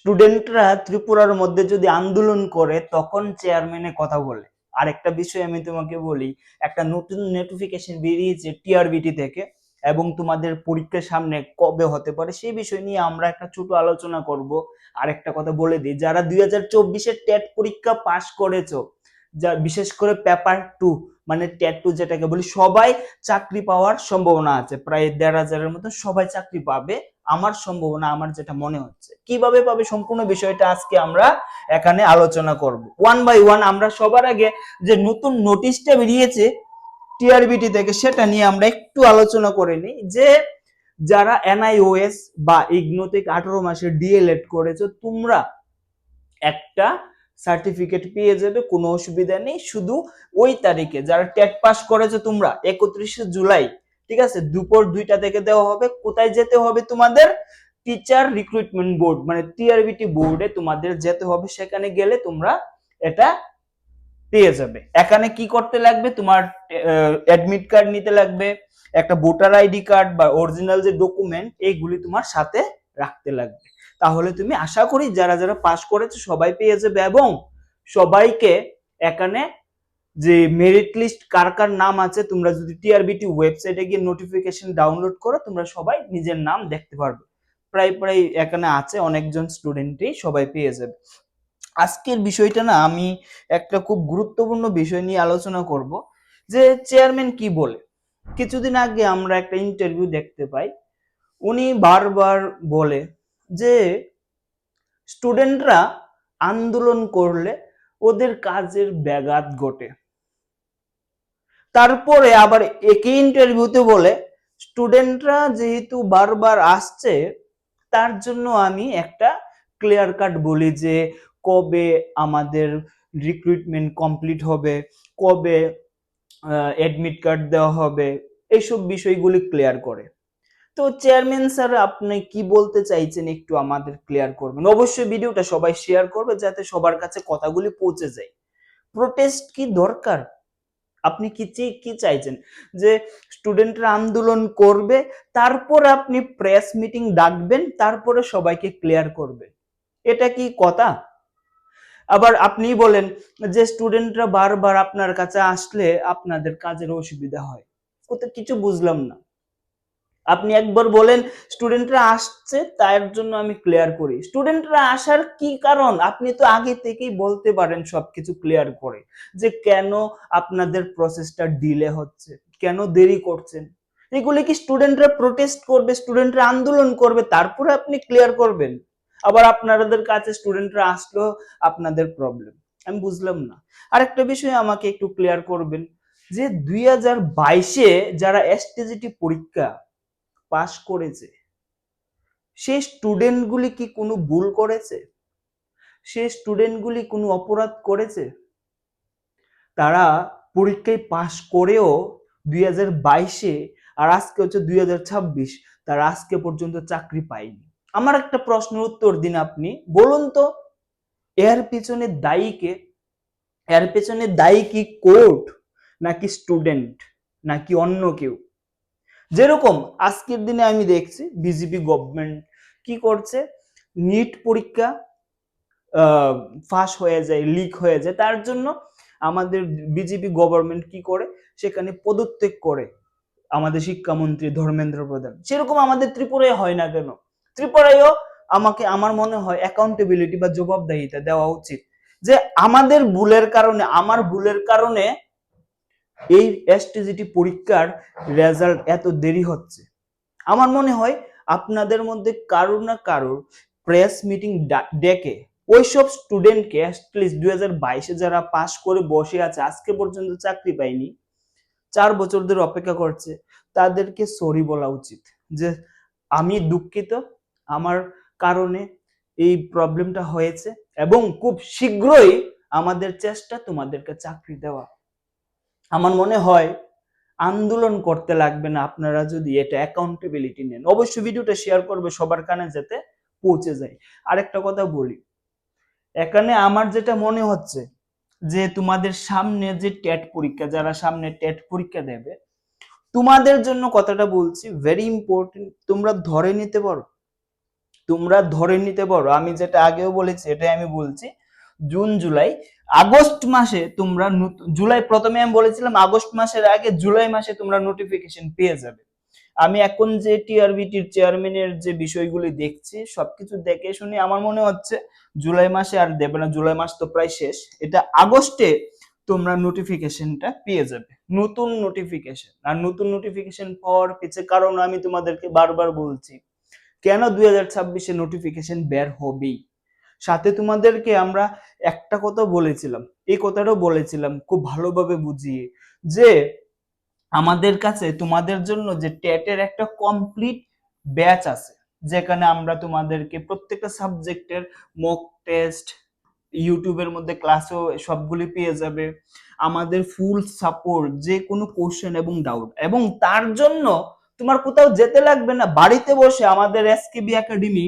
স্টুডেন্টরা ত্রিপুরার মধ্যে যদি আন্দোলন করে তখন চেয়ারম্যানে কথা বলে। আরেকটা বিষয় আমি তোমাকে বলি, একটা নতুন নোটিফিকেশন বেরিয়েছে টিআরবিটি থেকে, এবং তোমাদের পরীক্ষার সামনে কবে হতে পারে সেই বিষয় নিয়ে আমরা একটা ছোট আলোচনা করব। আরেকটা কথা বলে দিই, যারা 2024-এর টেট পরীক্ষা পাশ করেছো, যা বিশেষ করে পেপার 2 মানে টেট 2 যেটাকে বলি, সবাই চাকরি পাওয়ার সম্ভাবনা আছে। প্রায় 1,500-এর মতো সবাই চাকরি পাবে আমার সম্ভাবনা, আমার যেটা মনে হচ্ছে। কিভাবে পাবে সম্পূর্ণ বিষয়টা আজকে আমরা এখানে আলোচনা করব ওয়ান বাই ওয়ান। আমরা সবার আগে যে নতুন নোটিশটা বেরিয়েছে টিআরবিটি থেকে সেটা নিয়ে আমরা একটু আলোচনা করে নিই। যে যারা এনআইওএস বা ইগনো থেকে 18 মাসের ডিএলএড করেছো, তোমরা একটা সার্টিফিকেট পেয়ে যাবে, কোনো অসুবিধা নেই। শুধু ওই তারিখে যারা টেট পাস করেছো তোমরা 31শে জুলাই, ঠিক আছে, দুপুর 2টা থেকে দেওয়া হবে। কোথায় যেতে হবে তোমাদের? টিচার রিক্রুটমেন্ট বোর্ড মানে টিআরবিটি বোর্ডে তোমাদের যেতে হবে। সেখানে গেলে তোমরা এটা পেয়ে যাবে। এখানে কি করতে লাগবে? তোমার অ্যাডমিট কার্ড নিতে লাগবে, একটা ভোটার আইডি কার্ড বা অরিজিনাল যে ডকুমেন্ট এইগুলি তোমার সাথে রাখতে লাগবে। তাহলে তুমি আশা করি যারা যারা পাস করেছে সবাই পেয়ে যাবে। এবং সবাইকে এখানে যে মেরিট লিস্ট কার কার নাম আছে, তোমরা যদি টিআরবিটি ওয়েবসাইটে গিয়ে নোটিফিকেশন ডাউনলোড করো তোমরা সবাই নিজের নাম দেখতে পারবে। প্রায় প্রায় এখানে আছে অনেকজন স্টুডেন্টই সবাই পেয়ে যাবে। আজকের বিষয়টা না, আমি একটা খুব গুরুত্বপূর্ণ বিষয় নিয়ে আলোচনা করব, যে চেয়ারম্যান কি বলে। কিছুদিন আগে আমরা একটা ইন্টারভিউ দেখতে পাই, উনি বারবার বলে যে স্টুডেন্টরা আন্দোলন করলে ওদের কাজের ব্যাঘাত ঘটে। তারপরে আবার একই ইন্টারভিউতে বলে স্টুডেন্টরা যেহেতু বারবার আসছে তার জন্য আমি একটা ক্লিয়ার কাট বলি যে কবে আমাদের রিক্রুটমেন্ট কমপ্লিট হবে, কবে অ্যাডমিট কার্ড দেওয়া হবে, এইসব বিষয়গুলি ক্লিয়ার করে। তো চেয়ারম্যান স্যার আপনি কি বলতে চাইছেন একটু আমাদের ক্লিয়ার করবেন। অবশ্যই ভিডিওটা সবাই শেয়ার করবে যাতে সবার কাছে কথাগুলি পৌঁছে যায়। প্রোটেস্ট কি দরকার? আপনি কি চাইছেন যে স্টুডেন্টরা আন্দোলন করবে, তারপরে আপনি প্রেস মিটিং ডাকবেন, তারপরে সবাইকে ক্লিয়ার করবেন? এটা কি কথা? আবার আপনি বলেন যে স্টুডেন্টরা বারবার আপনার কাছে আসলে আপনাদের কাজের অসুবিধা হয়। কোথাও কিছু বুঝলাম না। আপনি একবার বলেন স্টুডেন্টরা আসছে তার জন্য আমি ক্লিয়ার করি। স্টুডেন্টরা আসার কি কারণ আপনি তো আগে থেকেই বলতে পারেন সবকিছু ক্লিয়ার করে, যে কেন আপনাদের প্রসেসটা ডিলে হচ্ছে, কেন দেরি করছেন। এগুলি কি স্টুডেন্টরা প্রোটেস্ট করবে, স্টুডেন্টরা আন্দোলন করবে, তারপরে আপনি ক্লিয়ার করবেন? আবার আপনাদের কাছে স্টুডেন্টরা আসলো আপনাদের প্রবলেম, আমি বুঝলাম না। আরেকটা বিষয় আমাকে একটু ক্লিয়ার করবেন, যে 2022-এ যারা এসটিজিটি পরীক্ষা পাস করেছে সেই স্টুডেন্টগুলি কি কোনো ভুল করেছে? সেই স্টুডেন্টগুলি কোনো অপরাধ করেছে? তারা পরীক্ষায় পাস করেও 2022-এ, আর আজকে হচ্ছে 2026, তারা আজকে পর্যন্ত চাকরি পায়নি। আমার একটা প্রশ্নের উত্তর দিন আপনি, বলুন তো এর পিছনে দায়ী কে? এর পেছনে দায়ী কি কোর্ট, নাকি স্টুডেন্ট, নাকি অন্য কেউ? যেরকম আজকের দিনে আমি দেখছি বিজেপি গভর্নমেন্ট কি করছে, নিট পরীক্ষা ফাঁস হয়ে যায়, লিক হয়ে যায়, তার জন্য আমাদের বিজেপি গভর্নমেন্ট কি করে, সেখানে পদত্যাগ করে আমাদের শিক্ষামন্ত্রী ধর্মেন্দ্র প্রধান। সেরকম আমাদের ত্রিপুরায় হয় না কেন? ত্রিপুরায়ও আমার মনে হয় অ্যাকাউন্টেবিলিটি বা জবাবদাহিতা দেওয়া উচিত, যে আমাদের ভুলের কারণে, আমার ভুলের কারণে এই এসটিজিটি পরীক্ষার রেজাল্ট এত দেরি হচ্ছে। আমার মনে হয় আপনাদের মধ্যে কারোর না কারোর প্রেস মিটিং ডেকে ওইসব স্টুডেন্টকে অ্যাটলিস্ট 2022-এ যারা পাস করে বসে আছে আজকে পর্যন্ত চাকরি পায়নি, 4 বছর ধরে অপেক্ষা করছে, তাদেরকে সরি বলা উচিত যে আমি দুঃখিত, আমার কারণে এই প্রবলেমটা হয়েছে, এবং খুব শীঘ্রই আমাদের চেষ্টা তোমাদেরকে চাকরি দেওয়া। আমার মনে হয় আন্দোলন করতে লাগবে না আপনারা যদি এটা অ্যাকাউন্টেবিলিটি নেন। অবশ্যই ভিডিওটা শেয়ার করবে সবার কানে যাতে পৌঁছে যায়। আরেকটা কথা বলি, এখানে আমার যেটা মনে হচ্ছে যে তোমাদের সামনে যে টেট পরীক্ষা, যারা সামনে টেট পরীক্ষা দেবে তোমাদের জন্য কথাটা বলছি ভেরি ইম্পর্টেন্ট, তোমরা ধরে নিতে পারো তোমরা ধরে নিতে পারো, আমি যেটা আগেও বলেছি এটাই আমি বলছি, জুন জুলাই আগস্ট মাসে তোমরা, জুলাই প্রথমে আমি বলেছিলাম আগস্ট মাসের আগে জুলাই মাসে তোমরা নোটিফিকেশন পেয়ে যাবে। আমি এখন যে টিআরবিটির চেয়ারম্যানের যে বিষয়গুলি দেখছি সবকিছু দেখে শুনে আমার মনে হচ্ছে জুলাই মাসে আর দেবে না, জুলাই মাস তো প্রায় শেষ, এটা আগস্টে তোমরা নোটিফিকেশনটা পেয়ে যাবে, নতুন নোটিফিকেশন। আর নতুন নোটিফিকেশন পাওয়ার পিছে কারণ আমি তোমাদেরকে বারবার বলছি, কেন 2026-এ নোটিফিকেশন বের হবেই। সাথে তোমাদেরকে আমরা একটা কথা বলেছিলাম, এই কথাটাও বলেছিলাম খুব ভালোভাবে বুঝিয়ে, যে আমাদের কাছে তোমাদের জন্য যে টেটের একটা কমপ্লিট ব্যাচ আছে, যেখানে আমরা তোমাদেরকে প্রত্যেকটা সাবজেক্টের মক টেস্ট, ইউটিউবের মধ্যে ক্লাসও সবগুলি পেয়ে যাবে, আমাদের ফুল সাপোর্ট যে কোনো কোশ্চেন এবং ডাউট, এবং তার জন্য তোমার কোথাও যেতে লাগবে না, বাড়িতে বসে আমাদের এসকেবি একাডেমি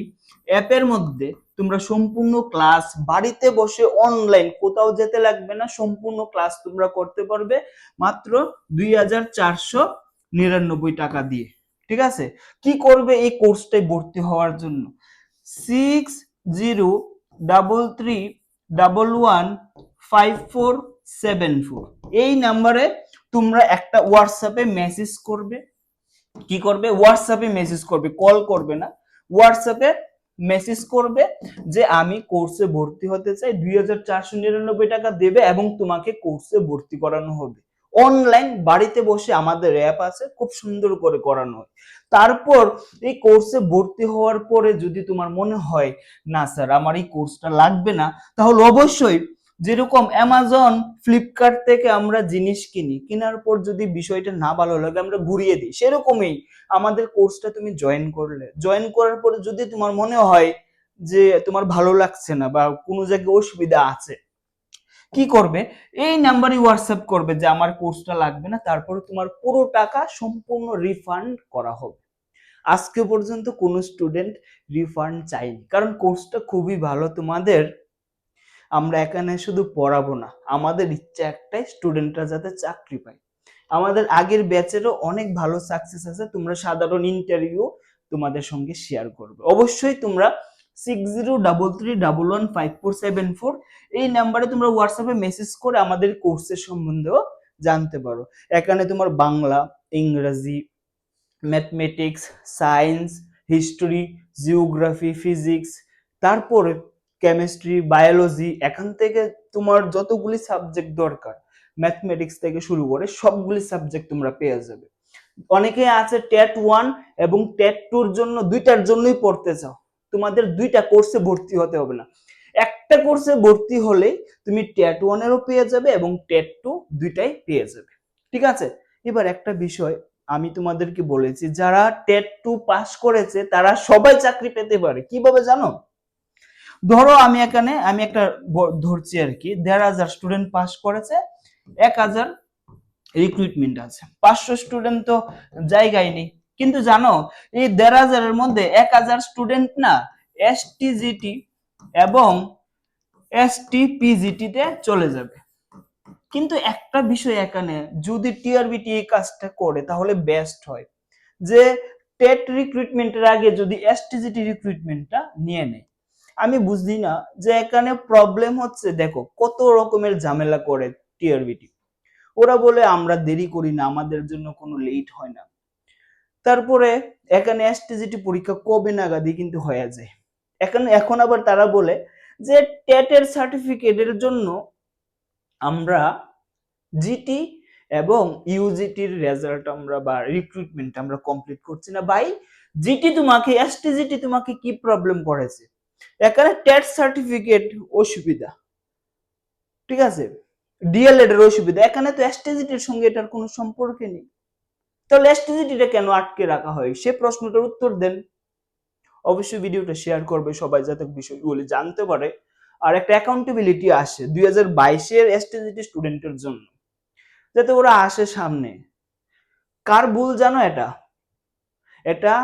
অ্যাপের মধ্যে তোমরা সম্পূর্ণ ক্লাস বাড়িতে বসে অনলাইন, কোথাও যেতে লাগবে না, সম্পূর্ণ ক্লাস তোমরা করতে পারবে মাত্র 2499 টাকা দিয়ে। ঠিক আছে, কি করবে এই কোর্সটায় ভর্তি হওয়ার জন্য? 6033115474 এই নাম্বারে তোমরা একটা হোয়াটসঅ্যাপে মেসেজ করবে। কি করবে? হোয়াটসঅ্যাপে মেসেজ করবে, কল করবে না, হোয়াটসঅ্যাপে মেসেজ করবে যে আমি কোর্সে ভর্তি হতে চাই, 2499 টাকা দেবে এবং তোমাকে কোর্সে ভর্তি করানো হবে অনলাইন, বাড়িতে বসে আমাদের অ্যাপ আছে, খুব সুন্দর করে করানো হয়। তারপর এই কোর্সে ভর্তি হওয়ার পরে যদি তোমার মনে হয় না স্যার আমার এই কোর্সটা লাগবে না, তাহলে অবশ্যই যেরকম অ্যামাজন ফ্লিপকার্ট থেকে আমরা জিনিস কিনি, কেনার পর যদি বিষয়টা না ভালো লাগে আমরা ঘুরিয়ে দিই, সেরকমই আমাদের কোর্সটা তুমি জয়েন করলে, জয়েন করার পরে যদি তোমার মনে হয় যে তোমার ভালো লাগছে না বা কোনো জায়গায় অসুবিধা আছে, কি করবে? এই নাম্বারে হোয়াটসঅ্যাপ করবে যে আমার কোর্সটা লাগবে না, তারপরে তোমার পুরো টাকা সম্পূর্ণ রিফান্ড করা হবে। আজকে পর্যন্ত কোনো স্টুডেন্ট রিফান্ড চাইনি, কারণ কোর্সটা খুবই ভালো তোমাদের। আমরা এখানে শুধু পড়াবো না, আমাদের ইচ্ছা একটাই স্টুডেন্টরা যাতে চাকরি পায়। আমাদের আগের ব্যাচেরও অনেক ভালো সাকসেস আছে, তোমরা সাধারণ ইন্টারভিউ তোমাদের সঙ্গে শেয়ার করবে। অবশ্যই তোমরা 6033115474 এই নাম্বারে তোমরা হোয়াটসঅ্যাপে মেসেজ করে আমাদের কোর্সের সম্বন্ধেও জানতে পারো। এখানে তোমার বাংলা, ইংরেজি, mathematics, science, history, geography, physics, তারপরে কেমিস্ট্রি, বায়োলজি, এখান থেকে তোমার যতগুলি সাবজেক্ট দরকার, ম্যাথমেটিক্স থেকে শুরু করে সবগুলি সাবজেক্ট তোমরা পেয়ে যাবে। অনেকে আছে টেট 1 এবং টেট 2 এর জন্য, দুইটার জন্যই পড়তে চাও, তোমাদের দুইটা কোর্সে ভর্তি হতে হবে না, একটা কোর্সে ভর্তি হলেই তুমি টেট 1 এরও পেয়ে যাবে এবং টেট 2 দুইটাই পেয়ে যাবে। ঠিক আছে, এবার একটা বিষয় আমি তোমাদেরকে বলেছি, যারা টেট 2 পাস করেছে তারা সবাই চাকরি পেতে পারে। কিভাবে জানো? ধরো আমি একটা ধরছি আর কি, 1,500 স্টুডেন্ট পাস করেছে, 1,000 রিক্রুটমেন্ট আছে, 500 স্টুডেন্ট তো জায়গায় নেই। কিন্তু জানো এই 1,500 এর মধ্যে 1,000 স্টুডেন্ট না এসটিজিটি এবং এসটিপিজিটি তে চলে যাবে। কিন্তু একটা বিষয় এখানে, যদি টিআরবিটি এই কাজটা করে তাহলে বেস্ট হয় যে টেট রিক্রুটমেন্টের আগে যদি এসটিজিটি রিক্রুটমেন্টটা নিয়ে নেয়। আমি বুঝি না যে এখানে প্রবলেম হচ্ছে, দেখো কত রকমের ঝামেলা করে টিআরবিটি, ওরা বলে আমরা দেরি করি না, আমাদের জন্য কোনো লেট হয় না, তারপরে এখানে এসটিজিটি পরীক্ষা কবে নাগাদই কিন্তু হয়ে যায়। এখন আবার তারা বলে যে টেটের সার্টিফিকেটের জন্য আমরা জিটি এবং ইউজিটির রেজাল্ট আমরা বা রিক্রুটমেন্ট আমরা কমপ্লিট করছি না। ভাই জিটি তোমাকে, এসটিজিটি তোমাকে কি প্রবলেম করেছে? এখানে টেট সার্টিফিকেট অসুবিধা, ঠিক আছে, ডিএলএড এর অসুবিধা, এখানে তো এসটিজিটির সঙ্গে এটার কোনো সম্পর্ক নেই। তাহলে এসটিজিটিটা কেন আটকে রাখা হয়, সে প্রশ্নটার উত্তর দেন। অবশ্যই ভিডিওটা শেয়ার করবে সবাই যাতে বিষয়গুলি জানতে পারে, আর একটা অ্যাকাউন্টেবিলিটি আসে 2022-এর এসটিজিটি স্টুডেন্টের জন্য, যাতে ওরা আসে সামনে। কার ভুল জানো? এটা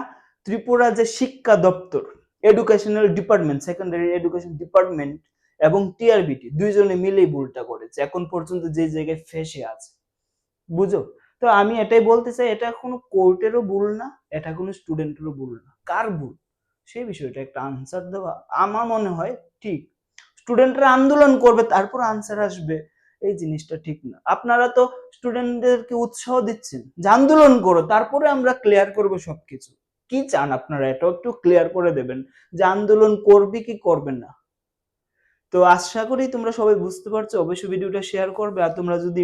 ত্রিপুরা যে শিক্ষা দপ্তর, educational department, secondary education department এবং টিআরবিটি দুইজনে মিলেই ভুলটা করেছে, এখন পর্যন্ত যে জায়গায় ফেসে আছে, বুঝো? তো আমি এটাই বলতে চাই, এটা কোনো কোর্টেরও ভুল না, এটা কোনো স্টুডেন্টেরও ভুল না, কার ভুল? সেই বিষয়টা একটা আনসার দেওয়া আমার মনে হয় ঠিক। স্টুডেন্টরা আন্দোলন করবে তারপর আনসার আসবে, এই জিনিসটা ঠিক না। আপনারা তো স্টুডেন্টদেরকে উৎসাহ দিচ্ছেন যে আন্দোলন করো, তারপরে আমরা ক্লিয়ার করব সবকিছু। কি চান আপনারা, এটাও একটু ক্লিয়ার করে দেবেন যে আন্দোলন করবে কি করবেন না। তো আশা করি তোমরা সবাই বুঝতে পারছো। অবশ্যই ভিডিওটা শেয়ার করবে। আর তোমরা যদি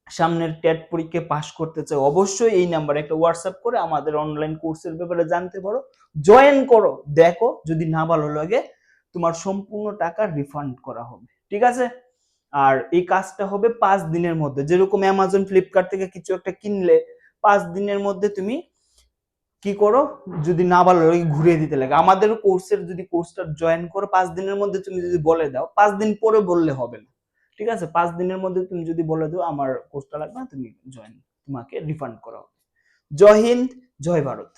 সামনের টেট পরীক্ষায় পাশ করতে চাও, অবশ্যই এই নাম্বারে একটা হোয়াটসঅ্যাপ করে আমাদের অনলাইন কোর্সের ব্যাপারে জানতে পারো, জয়েন করো, দেখো যদি না ভালো লাগে তোমার সম্পূর্ণ টাকা রিফান্ড করা হবে, ঠিক আছে? আর এই কাজটা হবে 5 দিনের মধ্যে। যেরকম অ্যামাজন ফ্লিপকার্ট থেকে কিছু একটা কিনলে 5 দিনের মধ্যে তুমি কি করো, যদি না ভালো লাগে ঘুরিয়ে দিতে লাগে। আমাদের কোর্সের যদি কোর্সটা জয়েন করো 5 দিনের মধ্যে তুমি যদি বলে দাও, 5 দিন পরে বললে হবে না, ঠিক আছে? 5 দিনের মধ্যে তুমি যদি বলে দাও আমার কোর্সটা লাগবে না, তুমি জয়েন, তোমাকে রিফান্ড করা হবে। জয় হিন্দ, জয় ভারত।